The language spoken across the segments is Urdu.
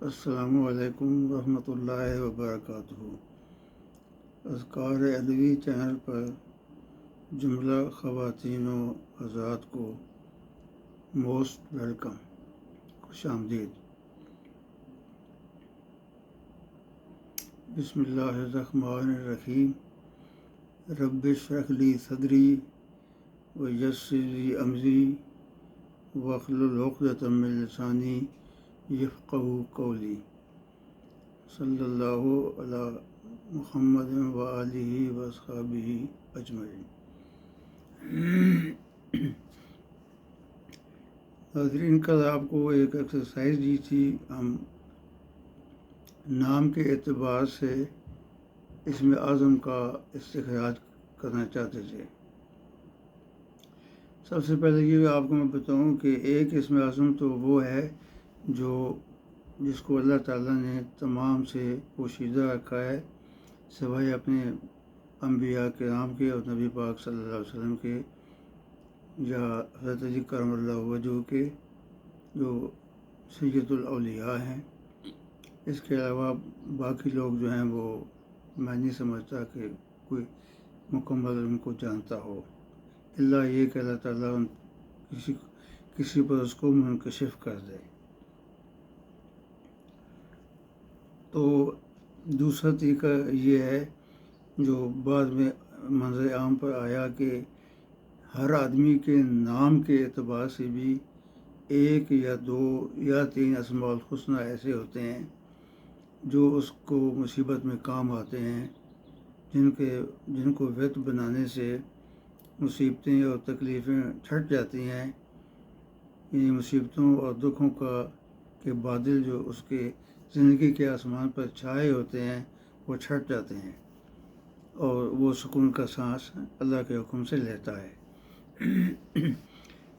السلام علیکم ورحمۃ اللہ وبرکاتہ۔ اذکار علوی چینل پر جملہ خواتین و حضرات کو موسٹ ویلکم، خوش آمدید۔ بسم اللہ الرحمن الرحیم۔ رب اشرح لی صدری ویسر لی امری واحلل عقدۃ من لسانی یفقہوا قولی۔ صلی اللہ علی محمد وآلہ واصحابہ اجمعین۔ حاضرین، کل آپ کو ایک ایکسرسائز دی تھی، ہم نام کے اعتبار سے اسم اعظم کا استخراج کرنا چاہتے تھے۔ سب سے پہلے یہ آپ کو میں بتاؤں کہ ایک اسم اعظم تو وہ ہے جس کو اللہ تعالیٰ نے تمام سے پوشیدہ رکھا ہے، سوائے اپنے انبیاء کرام کے اور نبی پاک صلی اللہ علیہ وسلم کے، یا حضرت علی کرم اللہ وجہہ کے، جو سید الاولیاء ہیں۔ اس کے علاوہ باقی لوگ جو ہیں وہ میں نہیں سمجھتا کہ کوئی مکمل ان کو جانتا ہو، اللہ یہ کہ اللہ تعالیٰ کسی پر اس کو منکشف کر دے۔ تو دوسرا طریقہ یہ ہے جو بعد میں منظر عام پر آیا کہ ہر آدمی کے نام کے اعتبار سے بھی ایک یا دو یا تین اسماء الحسنی ایسے ہوتے ہیں جو اس کو مصیبت میں کام آتے ہیں، جن کو ورد بنانے سے مصیبتیں اور تکلیفیں چھٹ جاتی ہیں۔ انہیں مصیبتوں اور دکھوں کے بادل جو اس کے زندگی کے آسمان پر چھائے ہوتے ہیں وہ چھٹ جاتے ہیں، اور وہ سکون کا سانس اللہ کے حکم سے لیتا ہے۔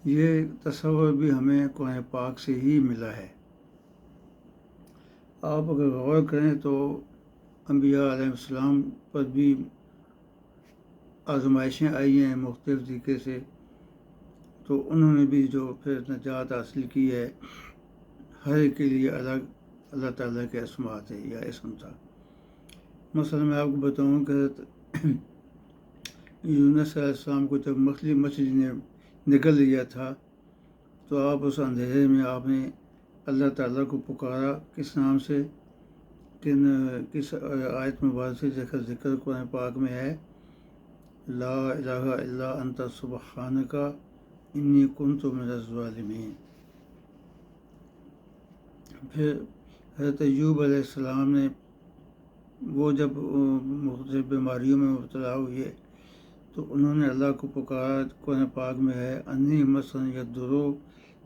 یہ تصور بھی ہمیں قرآن پاک سے ہی ملا ہے۔ آپ اگر غور کریں تو انبیاء علیہ السلام پر بھی آزمائشیں آئی ہیں مختلف طریقے سے، تو انہوں نے بھی جو پھر نجات حاصل کی ہے، ہر ایک کے لیے الگ اللہ تعالیٰ کے اسماء تھے یا اسم تھا۔ مثلا میں آپ کو بتاؤں کہ یونس علیہ السلام کو جب مچھلی نے نگل لیا تھا، تو آپ اس اندھیرے میں آپ نے اللہ تعالیٰ کو پکارا، کس نام سے، کس آیت مبارک سے، ذکر قرآن پاک میں ہے، لا الہ الا انت سبحانک انی کنت من الظالمین۔ پھر حضرت ایوب علیہ السلام نے وہ جب مختلف بیماریوں میں مبتلا ہوئے تو انہوں نے اللہ کو پکارا، قرآن پاک میں ہے انی مسنی الضر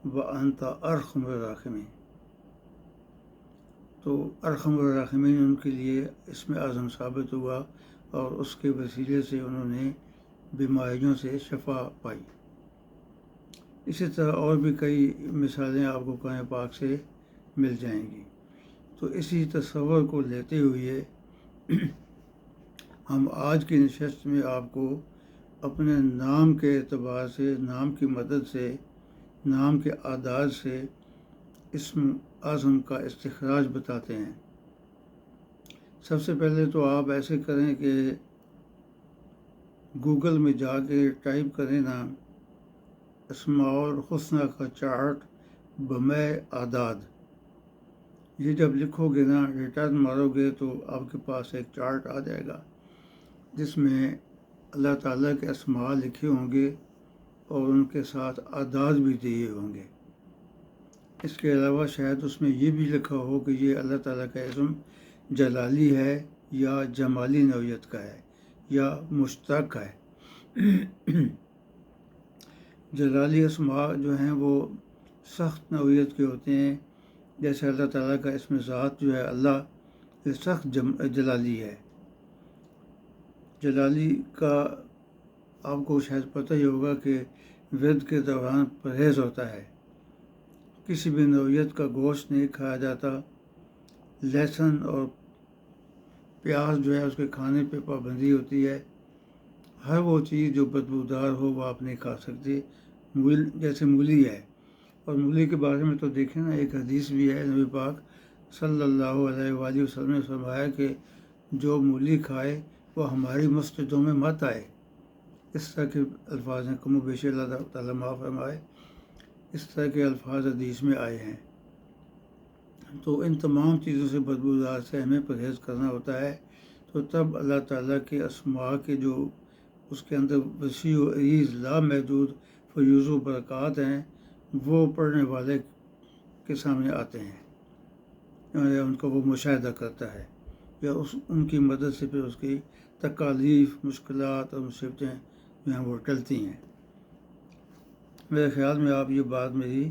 وانت ارحم الراحمین۔ تو ارحم الراحمین ان کے لیے اسم اعظم ثابت ہوا، اور اس کے وسیلے سے انہوں نے بیماریوں سے شفا پائی۔ اسی طرح اور بھی کئی مثالیں آپ کو قرآن پاک سے مل جائیں گی۔ تو اسی تصور کو لیتے ہوئے ہم آج کی نشست میں آپ کو اپنے نام کے اعتبار سے، نام کی مدد سے، نام کے اعداد سے اسم اعظم کا استخراج بتاتے ہیں۔ سب سے پہلے تو آپ ایسے کریں کہ گوگل میں جا کے ٹائپ کریں نا اسماء الحسنی کا چارٹ بمع اعداد۔ یہ جب لکھو گے نا، ریٹرن مارو گے، تو آپ کے پاس ایک چارٹ آ جائے گا جس میں اللہ تعالیٰ کے اسماء لکھے ہوں گے اور ان کے ساتھ اعداد بھی دیے ہوں گے۔ اس کے علاوہ شاید اس میں یہ بھی لکھا ہو کہ یہ اللہ تعالیٰ کا اسم جلالی ہے یا جمالی نوعیت کا ہے یا مشتق ہے۔ جلالی اسماء جو ہیں وہ سخت نوعیت کے ہوتے ہیں، جیسے اللہ تعالیٰ کا اسم ذات جو ہے اللہ، یہ سخت جلالی ہے۔ جلالی کا آپ کو شاید پتہ ہی ہوگا کہ ورد کے دوران پرہیز ہوتا ہے، کسی بھی نوعیت کا گوشت نہیں کھایا جاتا، لہسن اور پیاز جو ہے اس کے کھانے پہ پابندی ہوتی ہے، ہر وہ چیز جو بدبودار ہو وہ آپ نہیں کھا سکتے، جیسے مولی ہے. اور مولی کے بارے میں تو دیکھیں نا، ایک حدیث بھی ہے، نبی پاک صلی اللہ علیہ وآلہ وسلم نے فرمایا کہ جو مولی کھائے وہ ہماری مسجدوں میں مت آئے. اس طرح کے الفاظ ہیں، کم و بیش اللہ تعالیٰ معاف فرمائے، اس طرح کے الفاظ حدیث میں آئے ہیں. تو ان تمام چیزوں سے، بدبودار سے ہمیں پرہیز کرنا ہوتا ہے. تو تب اللہ تعالیٰ کے اسماء کے جو اس کے اندر وسیع و عریض لامحدود فیوز و برکات ہیں، وہ پڑھنے والے کے سامنے آتے ہیں، یا ان کا وہ مشاہدہ کرتا ہے، یا ان کی مدد سے پھر اس کی تکالیف، مشکلات اور مصیبتیں جو ہیں وہ ٹلتی ہیں. میرے خیال میں آپ یہ بات میری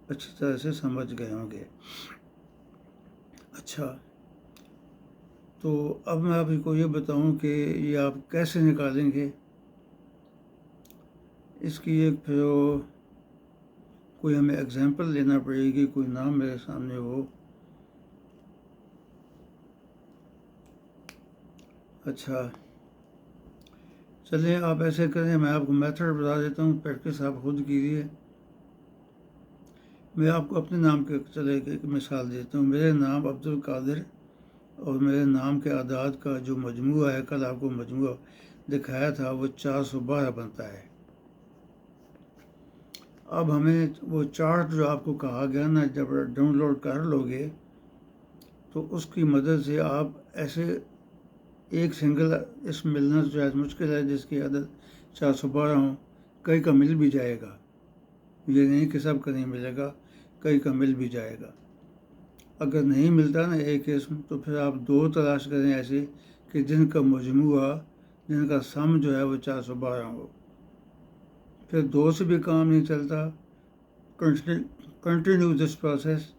اچھی طرح سے سمجھ گئے ہوں گے. اچھا، تو اب میں آپ کو یہ بتاؤں کہ یہ آپ کیسے نکالیں گے. اس کی ایک پھر کوئی ہمیں ایگزامپل لینا پڑے گی، کوئی نام میرے سامنے ہو. اچھا چلیں، آپ ایسے کریں، میں آپ کو میتھڈ بتا دیتا ہوں، پریکٹس آپ خود کیجیے. میں آپ کو اپنے نام کے چلے ایک مثال دیتا ہوں. میرے نام عبد القادر، اور میرے نام کے اعداد کا جو مجموعہ ہے، کل آپ کو مجموعہ دکھایا تھا، وہ 412 بنتا ہے. اب ہمیں وہ چارٹ جو آپ کو کہا گیا نا، جب ڈاؤن لوڈ کر لو گے تو اس کی مدد سے آپ ایسے ایک سنگل اس ملنا شاید مشکل ہے جس کی عدد 412 ہوں، کئی کا مل بھی جائے گا. یہ نہیں کہ سب کا نہیں ملے گا، کئی کا مل بھی جائے گا. اگر نہیں ملتا نا ایک اسم، تو پھر آپ 2 تلاش کریں ایسے کہ جن کا مجموعہ، جن کا سم جو ہے وہ 412 ہو. پھر 2 سے بھی کام نہیں چلتا. Continue this process.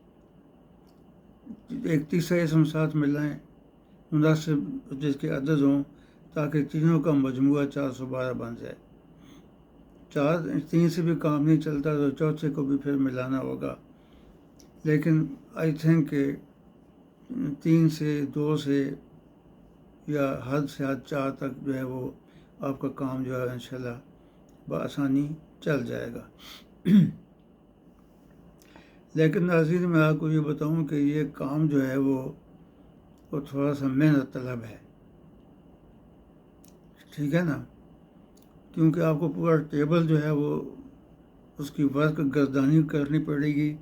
ایک تیسرا اسم ساتھ ملائیں مناسب جس کے عدد ہوں، تاکہ تینوں کا مجموعہ 412 بن جائے. 3 سے بھی کام نہیں چلتا تو چوتھے کو بھی پھر ملانا ہوگا. لیکن آئی تھنک کہ 3 سے، 2 سے، یا حد سے حد 4 تک جو ہے وہ آپ کا کام جو ہے انشاءاللہ بآسانی چل جائے گا. لیکن ناظرین، میں آپ کو یہ بتاؤں کہ یہ کام جو ہے وہ تھوڑا سا محنت طلب ہے. ٹھیک ہے نا، کیونکہ آپ کو پورا ٹیبل جو ہے وہ اس کی ورک گردانی کرنی پڑے گی،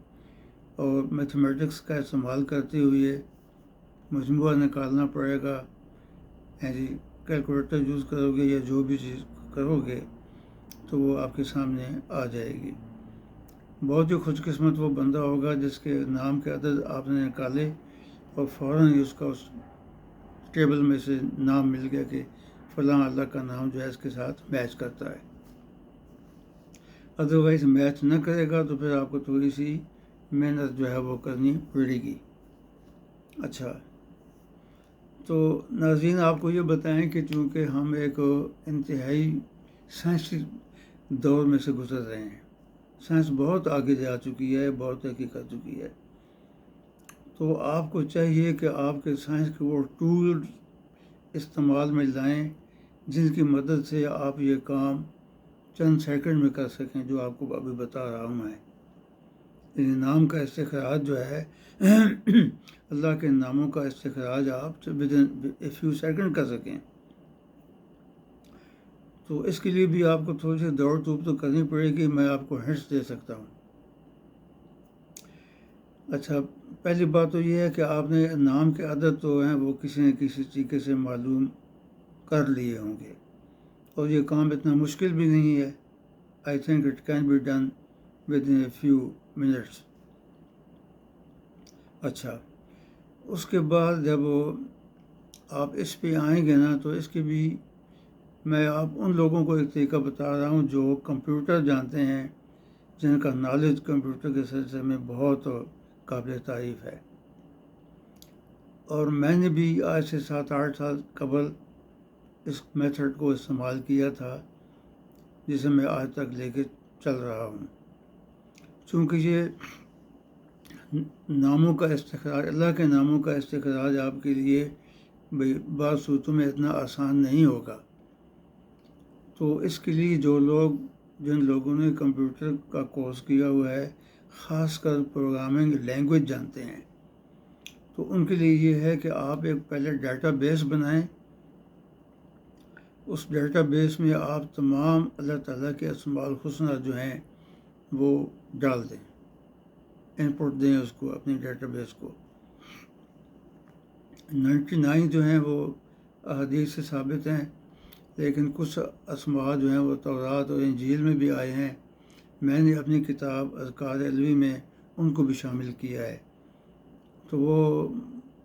اور میتھمیٹکس کا استعمال کرتے ہوئے مجموعہ نکالنا پڑے گا. جی، کیلکولیٹر یوز کرو گے یا جو بھی چیز کرو گے تو وہ آپ کے سامنے آ جائے گی. بہت ہی خوش قسمت وہ بندہ ہوگا جس کے نام کے عدد آپ نے نکالے اور فوراً ہی اس کا اس ٹیبل میں سے نام مل گیا کہ فلاں اللہ کا نام جو ہے اس کے ساتھ میچ کرتا ہے. ادروائز میچ نہ کرے گا تو پھر آپ کو تھوڑی سی محنت جو ہے وہ کرنی پڑے گی. اچھا، تو ناظرین آپ کو یہ بتائیں کہ چونکہ ہم ایک انتہائی سائنسی دور میں سے گزر رہے ہیں، سائنس بہت آگے جا چکی ہے، بہت ترقی کر چکی ہے. تو آپ کو چاہیے کہ آپ کے سائنس کے وہ ٹول استعمال میں لائیں جن کی مدد سے آپ یہ کام چند سیکنڈ میں کر سکیں، جو آپ کو ابھی بتا رہا ہوں میں. یعنی نام کا استخراج جو ہے اللہ کے ناموں کا استخراج آپ اے فیو سیکنڈ کر سکیں. تو اس کے لیے بھی آپ کو تھوڑی سی دوڑ دھوپ تو کرنی پڑے گی. میں آپ کو ہنٹس دے سکتا ہوں. اچھا، پہلی بات تو یہ ہے کہ آپ نے نام کے عدد تو ہیں وہ کسی نہ کسی طریقے سے معلوم کر لیے ہوں گے، اور یہ کام اتنا مشکل بھی نہیں ہے. I think it can be done with in a few minutes. اچھا، اس کے بعد جب آپ اس پہ آئیں گے نا، تو اس کے بھی میں آپ ان لوگوں کو ایک طریقہ بتا رہا ہوں جو کمپیوٹر جانتے ہیں، جن کا نالج کمپیوٹر کے سلسلے میں بہت قابل تعریف ہے. اور میں نے بھی آج سے 7-8 سال قبل اس میتھڈ کو استعمال کیا تھا، جسے میں آج تک لے کے چل رہا ہوں. چونکہ یہ ناموں کا استخراج، اللہ کے ناموں کا استخراج آپ کے لیے بعض صورتوں میں اتنا آسان نہیں ہوگا. تو اس کے لیے جو لوگ جن لوگوں نے کمپیوٹر کا کورس کیا ہوا ہے، خاص کر پروگرامنگ لینگویج جانتے ہیں، تو ان کے لیے یہ ہے کہ آپ ایک پہلے ڈیٹا بیس بنائیں. اس ڈیٹا بیس میں آپ تمام اللہ تعالیٰ کے اسماء الحسنہ جو ہیں وہ ڈال دیں، انپٹ دیں اس کو، اپنی ڈیٹا بیس کو. 99 جو ہیں وہ احادیث سے ثابت ہیں، لیکن کچھ اسماء جو ہیں وہ تورات اور انجیل میں بھی آئے ہیں. میں نے اپنی کتاب اذکار علوی میں ان کو بھی شامل کیا ہے. تو وہ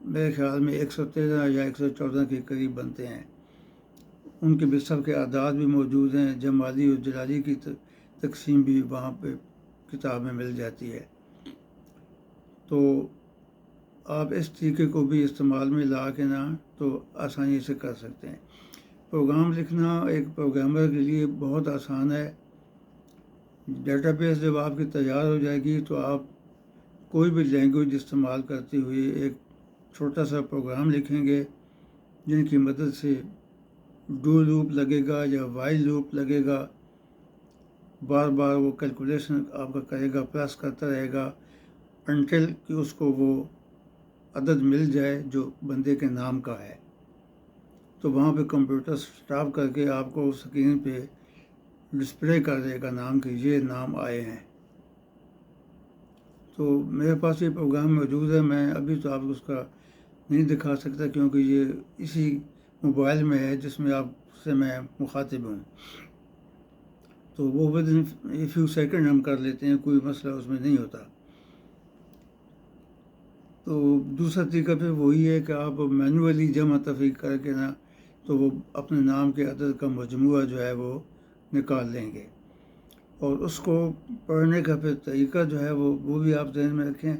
میرے خیال میں 113 یا 114 کے قریب بنتے ہیں. ان کے بھی سب کے اعداد بھی موجود ہیں. جمالی اور جلالی کی تقسیم بھی وہاں پہ کتاب میں مل جاتی ہے. تو آپ اس طریقے کو بھی استعمال میں لا کے نا تو آسانی سے کر سکتے ہیں. پروگرام لکھنا ایک پروگرامر کے لیے بہت آسان ہے. ڈیٹا بیس جب آپ کی تیار ہو جائے گی تو آپ کوئی بھی لینگویج استعمال کرتے ہوئے ایک چھوٹا سا پروگرام لکھیں گے، جن کی مدد سے ڈو لوپ لگے گا یا وائل لوپ لگے گا. بار بار وہ کیلکولیشن آپ کا کرے گا، پلس کرتا رہے گا انٹل کہ اس کو وہ عدد مل جائے جو بندے کے نام کا ہے. تو وہاں پہ کمپیوٹر اسٹاپ کر کے آپ کو اسکرین پہ ڈسپلے کر دے گا نام کے یہ نام آئے ہیں. تو میرے پاس یہ پروگرام موجود ہے. میں ابھی تو آپ کو اس کا نہیں دکھا سکتا کیونکہ یہ اسی موبائل میں ہے جس میں آپ سے میں مخاطب ہوں. تو وہ ودن فیو سیکنڈ ہم کر لیتے ہیں، کوئی مسئلہ اس میں نہیں ہوتا. تو دوسرا طریقہ پھر وہی ہے کہ آپ مینولی جمع تفریق کر کے نا تو وہ اپنے نام کے عدد کا مجموعہ جو ہے وہ نکال لیں گے. اور اس کو پڑھنے کا پھر طریقہ جو ہے وہ بھی آپ ذہن میں رکھیں.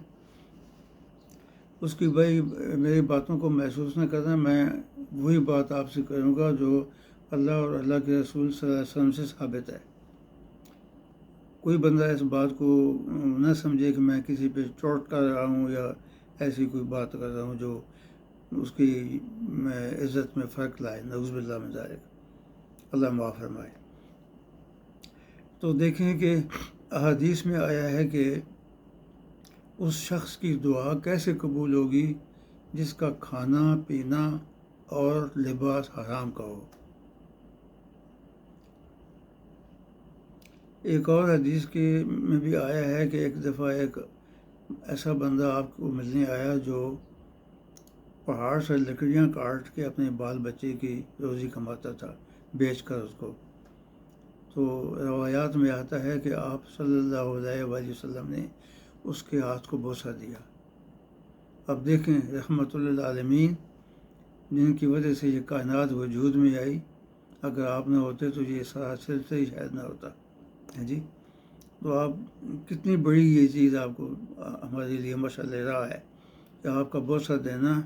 اس کی بھائی میری باتوں کو محسوس نہ کرنا، میں وہی بات آپ سے کروں گا جو اللہ اور اللہ کے رسول صلی اللہ علیہ وسلم سے ثابت ہے. کوئی بندہ اس بات کو نہ سمجھے کہ میں کسی پہ چوٹ کر رہا ہوں یا ایسی کوئی بات کر رہا ہوں جو اس کی عزت میں فرق لائے. نعوذ باللہ من ذالک، اللہ معاف فرمائے. تو دیکھیں کہ احادیث میں آیا ہے کہ اس شخص کی دعا کیسے قبول ہوگی جس کا کھانا پینا اور لباس حرام کا ہو. ایک اور حدیث میں بھی آیا ہے کہ ایک دفعہ ایک ایسا بندہ آپ کو ملنے آیا جو پہاڑ سے لکڑیاں کاٹ کے اپنے بال بچے کی روزی کماتا تھا بیچ کر اس کو. تو روایات میں آتا ہے کہ آپ صلی اللہ علیہ وآلہ وسلم نے اس کے ہاتھ کو بوسہ دیا. اب دیکھیں رحمت للعالمین جن کی وجہ سے یہ کائنات وجود میں آئی، اگر آپ نہ ہوتے تو یہ سارا سلسلہ ہی شاید نہ ہوتا ہے جی. تو آپ کتنی بڑی یہ چیز آپ کو ہمارے لیے مشعل راہ ہے کہ آپ کا بوسہ دینا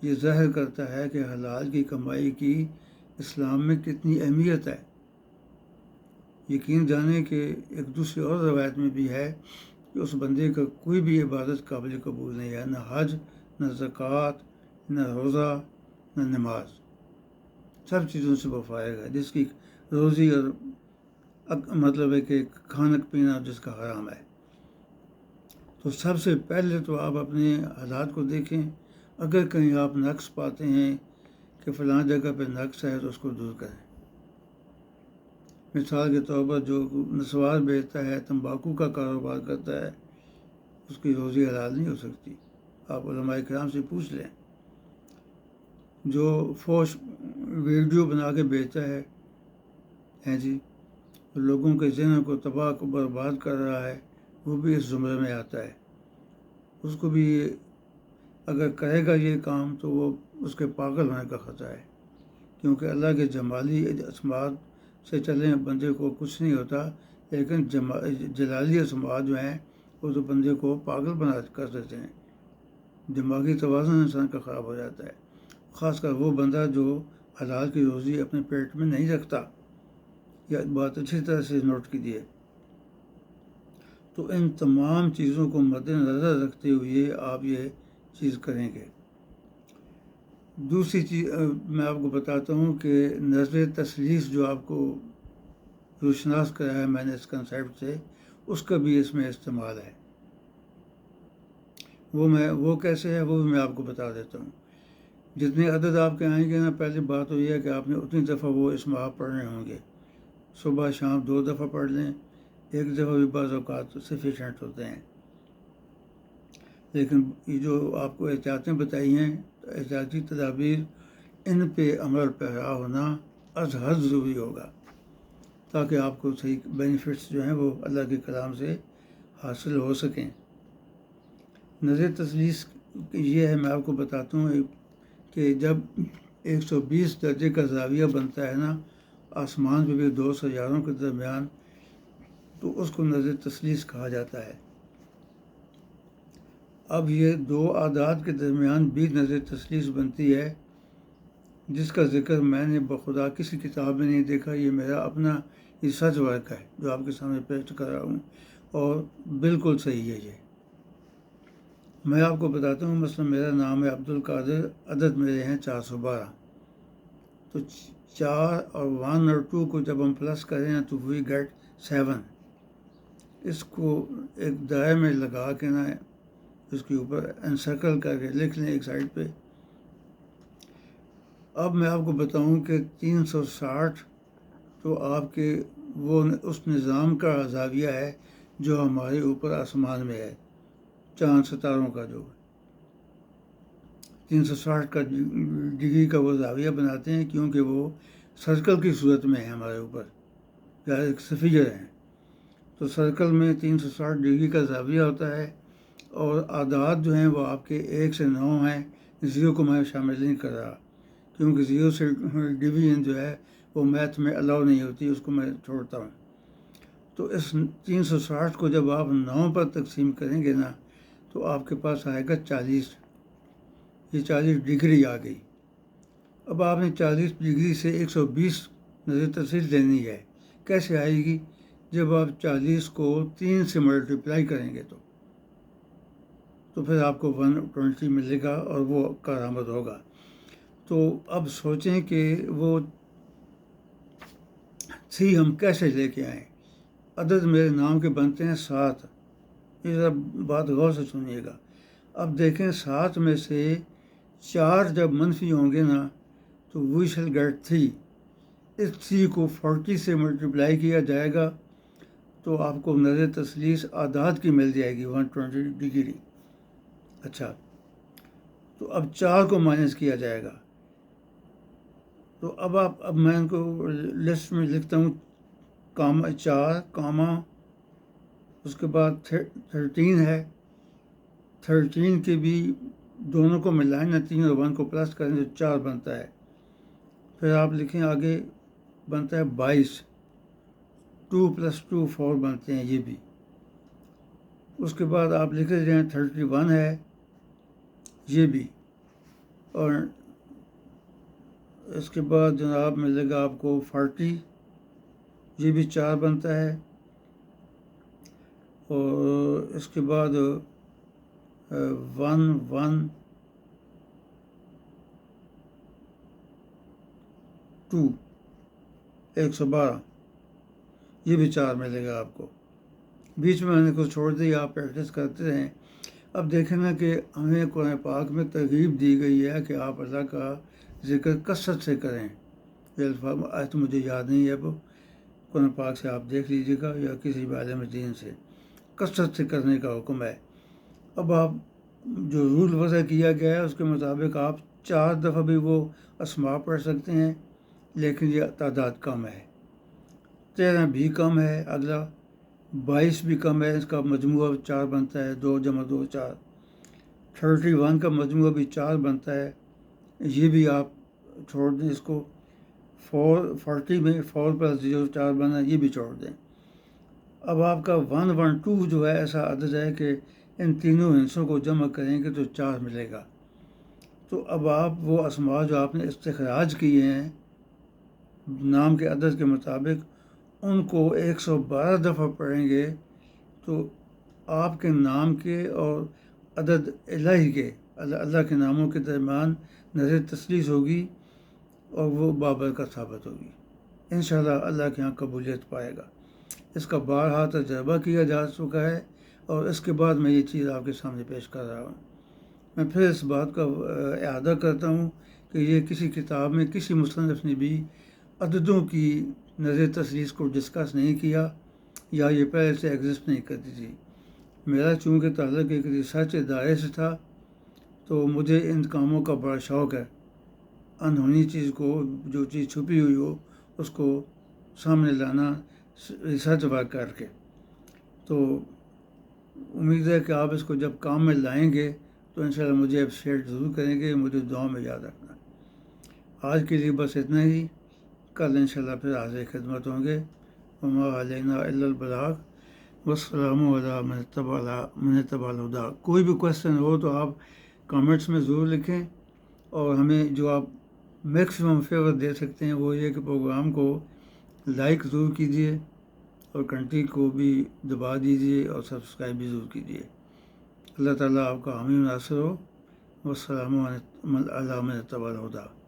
یہ ظاہر کرتا ہے کہ حلال کی کمائی کی اسلام میں کتنی اہمیت ہے. یقین جانیں کہ ایک دوسری اور روایت میں بھی ہے کہ اس بندے کا کوئی بھی عبادت قابل قبول نہیں ہے، نہ حج، نہ زکوٰۃ، نہ روزہ، نہ نماز. سب چیزوں سے وہ فارغ ہے، جس کی روزی اور مطلب ہے کہ کھانا پینا جس کا حرام ہے. تو سب سے پہلے تو آپ اپنے حالات کو دیکھیں. اگر کہیں آپ نقص پاتے ہیں کہ فلاں جگہ پہ نقص ہے تو اس کو دور کریں. مثال کے طور پر جو نسوار بیچتا ہے، تمباکو کا کاروبار کرتا ہے، اس کی روزی حلال نہیں ہو سکتی. آپ علماء کرام سے پوچھ لیں. جو فوش ویڈیو بنا کے بیچتا ہے جی، لوگوں کے ذہن کو تباہ کو برباد کر رہا ہے، وہ بھی اس زمرے میں آتا ہے. اس کو بھی اگر کرے گا یہ کام تو وہ اس کے پاگل ہونے کا خطرہ ہے. کیونکہ اللہ کے جمالی اسماء سے چلیں بندے کو کچھ نہیں ہوتا، لیکن جلالی اسماء جو ہیں وہ تو بندے کو پاگل بنا کر دیتے ہیں. دماغی توازن انسان کا خراب ہو جاتا ہے، خاص کر وہ بندہ جو حلال کی روزی اپنے پیٹ میں نہیں رکھتا. یہ بات اچھی طرح سے نوٹ کیجیے. تو ان تمام چیزوں کو مد نظر رکھتے ہوئے آپ یہ چیز کریں گے. دوسری چیز میں آپ کو بتاتا ہوں کہ نظر تثلیث جو آپ کو روشناس کرایا میں نے اس کنسیپٹ سے، اس کا بھی اس میں استعمال ہے۔ وہ کیسے ہے وہ بھی میں آپ کو بتا دیتا ہوں۔ جتنے عدد آپ کے آئیں گے نا، پہلی بات تو یہ ہے کہ آپ نے اتنی دفعہ وہ اسماء پڑھنے ہوں گے۔ صبح شام 2 دفعہ پڑھ لیں، 1 دفعہ بھی بعض اوقات سفیشینٹ ہوتے ہیں۔ لیکن یہ جو آپ کو احتیاطیں بتائی ہیں، احتیاطی تدابیر، ان پہ عمل پیرا ہونا از حد ضروری ہوگا، تاکہ آپ کو صحیح بینیفٹس جو ہیں وہ اللہ کے کلام سے حاصل ہو سکیں۔ نظر تثلیث یہ ہے، میں آپ کو بتاتا ہوں کہ جب 120 درجے کا زاویہ بنتا ہے نا آسمان پہ بھی 2 سیاروں کے درمیان، تو اس کو نظر تثلیث کہا جاتا ہے۔ اب یہ 2 اعداد کے درمیان بھی نظر تثلیث بنتی ہے، جس کا ذکر میں نے بخدا کسی کتاب میں نہیں دیکھا، یہ میرا اپنا ریسرچ ورک ہے جو آپ کے سامنے پیش کر رہا ہوں، اور بالکل صحیح ہے یہ۔ میں آپ کو بتاتا ہوں، مثلا میرا نام ہے عبد القادر، عدد میرے ہیں 412، تو 4 اور 1 اور 2 کو جب ہم پلس کریں تو وی گیٹ 7۔ اس کو ایک دائرے میں لگا کے نا اس کے اوپر انسرکل کر کے لکھ لیں ایک سائڈ پہ۔ اب میں آپ کو بتاؤں کہ 360 تو آپ کے وہ اس نظام کا زاویہ ہے جو ہمارے اوپر آسمان میں ہے، چاند ستاروں کا جو 360 کا ڈگری کا وہ زاویہ بناتے ہیں، کیونکہ وہ سرکل کی صورت میں ہے ہمارے اوپر، یا ایک سفیر ہیں، تو سرکل میں 360 ڈگری کا زاویہ ہوتا ہے، اور اعداد جو ہیں وہ آپ کے 1 سے 9 ہیں۔ 0 کو میں شامل نہیں کر رہا، کیونکہ 0 سے ڈویژن جو ہے وہ میتھ میں الاؤ نہیں ہوتی، اس کو میں چھوڑتا ہوں۔ تو اس 360 کو جب آپ 9 پر تقسیم کریں گے نا تو آپ کے پاس آئے گا 40۔ یہ 40 ڈگری آ گئی۔ اب آپ نے 40 ڈگری سے 120 نظر تثلیث لینی ہے۔ کیسے آئے گی؟ جب آپ 40 کو 3 سے ملٹیپلائی کریں گے تو پھر آپ کو 120 ملے گا، اور وہ کارآمد ہوگا۔ تو اب سوچیں کہ وہ 3 ہم کیسے لے کے آئیں؟ عدد میرے نام کے بنتے ہیں 7۔ یہ ذرا بات غور سے سنیے گا۔ اب دیکھیں 7 میں سے 4 جب منفی ہوں گے نا تو وی شل گیٹ 3۔ اس 3 کو 40 سے ملٹیپلائی کیا جائے گا تو آپ کو نظر تثلیث اعداد کی مل جائے گی 120 ڈگری۔ اچھا، تو اب 4 کو مائنس کیا جائے گا، تو اب میں ان کو لسٹ میں لکھتا ہوں، 4 کاما، اس کے بعد 13 ہے، 13 کے بھی دونوں کو ملائیں نا، 3 اور 1 کو پلس کریں تو 4 بنتا ہے۔ پھر آپ لکھیں آگے بنتا ہے 22، 2 + 2 4 بنتے ہیں یہ بھی۔ اس کے بعد آپ لکھ رہے ہیں 31 ہے یہ بھی، اور اس کے بعد جناب ملے گا آپ کو 40، یہ بھی 4 بنتا ہے، اور اس کے بعد 1 1 2 112، یہ بھی 4 ملے گا آپ کو۔ بیچ میں نے کچھ چھوڑ دی، آپ پریکٹس کرتے رہیں۔ اب دیکھیں نا کہ ہمیں قرآن پاک میں ترغیب دی گئی ہے کہ آپ اللہ کا ذکر کثرت سے کریں۔ یہ الفاظ آیت مجھے یاد نہیں ہے، اب قرآن پاک سے آپ دیکھ لیجیے گا یا کسی بھی عالم دین سے، کثرت سے کرنے کا حکم ہے۔ اب آپ جو رول وضع کیا گیا ہے اس کے مطابق آپ 4 دفعہ بھی وہ اسماء پڑھ سکتے ہیں، لیکن یہ تعداد کم ہے۔ 13 بھی کم ہے، اگلا 22 بھی کم ہے، اس کا مجموعہ 4 بنتا ہے، 2 + 2 4۔ 31 کا مجموعہ بھی 4 بنتا ہے، یہ بھی آپ چھوڑ دیں اس کو۔ 40 میں 4 + 0 4 بنا، یہ بھی چھوڑ دیں۔ اب آپ کا 112 جو ہے ایسا عدد ہے کہ ان تینوں ہندسوں کو جمع کریں گے تو 4 ملے گا۔ تو اب آپ وہ اسماء جو آپ نے استخراج کیے ہیں نام کے عدد کے مطابق، ان کو 112 دفعہ پڑھیں گے تو آپ کے نام کے اور عدد الہی کے، اللہ کے ناموں کے درمیان نظر تثلیث ہوگی، اور وہ بابرکت ثابت ہوگی۔ انشاءاللہ اللہ کے یہاں قبولیت پائے گا۔ اس کا بارہا تجربہ کیا جا چکا ہے اور اس کے بعد میں یہ چیز آپ کے سامنے پیش کر رہا ہوں۔ میں پھر اس بات کا اعادہ کرتا ہوں کہ یہ کسی کتاب میں کسی مصنف نے بھی عددوں کی نظر تثلیث کو ڈسکس نہیں کیا یا یہ پہلے سے ایگزسٹ نہیں کرتی تھی۔ میرا چونکہ تعلق ایک ریسرچ ادارے سے تھا تو مجھے ان کاموں کا بڑا شوق ہے، انہونی چیز کو، جو چیز چھپی ہوئی ہو اس کو سامنے لانا ریسرچ ورک کر کے۔ تو امید ہے کہ آپ اس کو جب کام میں لائیں گے تو انشاءاللہ مجھے اپریشیٹ ضرور کریں گے، مجھے دعاؤں میں یاد رکھنا۔ آج کے لیے بس اتنا ہی، کل انشاءاللہ پھر حاضر خدمت ہوں گے۔ وما علینا الا البلاغ والسلام علی من اتبع الہدی۔ کوئی بھی کویسچن ہو تو آپ کامنٹس میں ضرور لکھیں، اور ہمیں جو آپ میکسیمم فیور دے سکتے ہیں وہ یہ کہ پروگرام کو لائک ضرور کیجیے اور گھنٹی کو بھی دبا دیجیے اور سبسکرائب بھی ضرور کیجیے۔ اللہ تعالیٰ آپ کا حامی ناصر ہو۔ والسلام علی من اتبع الہدی۔